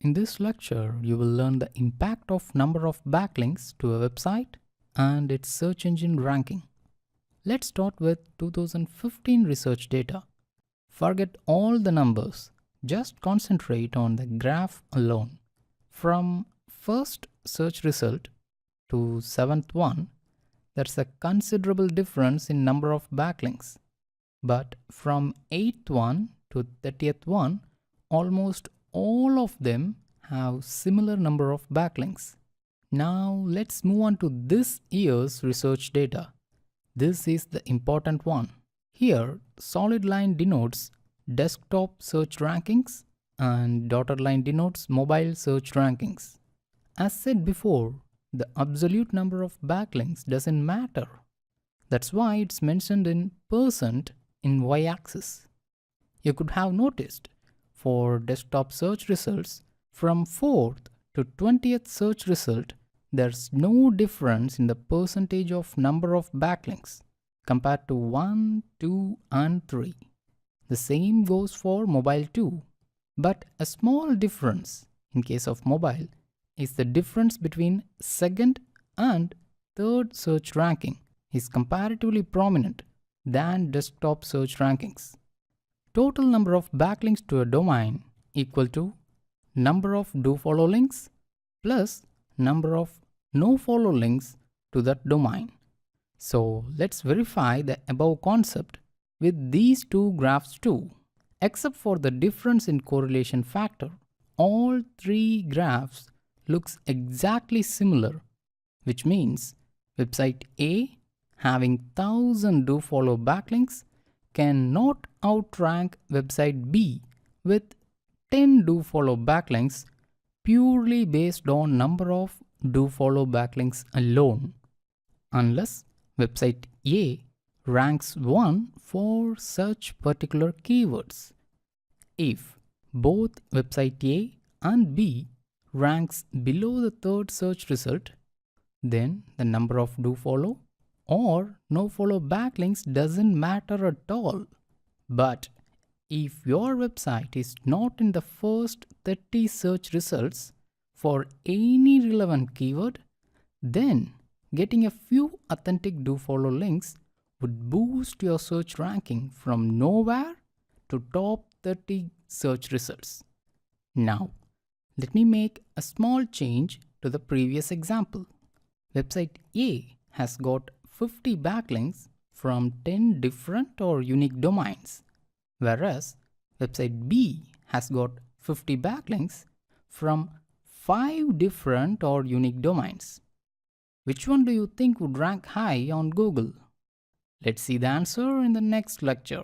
In this lecture, you will learn the impact of number of backlinks to a website and its search engine ranking. Let's start with 2015 research data. Forget all the numbers, just concentrate on the graph alone. From first search result to seventh one, there's a considerable difference in number of backlinks. But from 8th one to 30th one, almost all of them have similar number of backlinks. Now let's move on to this year's research data. This is the important one. Here, solid line denotes desktop search rankings and dotted line denotes mobile search rankings. As said before, the absolute number of backlinks doesn't matter. That's why it's mentioned in percent in y-axis. You could have noticed for desktop search results from 4th to 20th search result, there's no difference in the percentage of number of backlinks compared to 1, 2 and 3. The same goes for mobile too. But a small difference in case of mobile is the difference between second and third search ranking is comparatively prominent than desktop search rankings. Total number of backlinks to a domain equal to number of do-follow links plus number of no-follow links to that domain. So let's verify the above concept with these two graphs too. Except for the difference in correlation factor, all three graphs looks exactly similar, which means website A having 1000 do-follow backlinks cannot outrank website B with 10 do-follow backlinks purely based on number of do-follow backlinks alone, unless website A ranks 1 for such particular keywords. If both website A and B ranks below the third search result, then the number of do-follow or no-follow backlinks doesn't matter at all. But if your website is not in the first 30 search results for any relevant keyword, then getting a few authentic do-follow links would boost your search ranking from nowhere to top 30 search results. Now, let me make a small change to the previous example. Website A has got 50 backlinks from 10 different or unique domains, whereas website B has got 50 backlinks from 5 different or unique domains. Which one do you think would rank high on Google? Let's see the answer in the next lecture.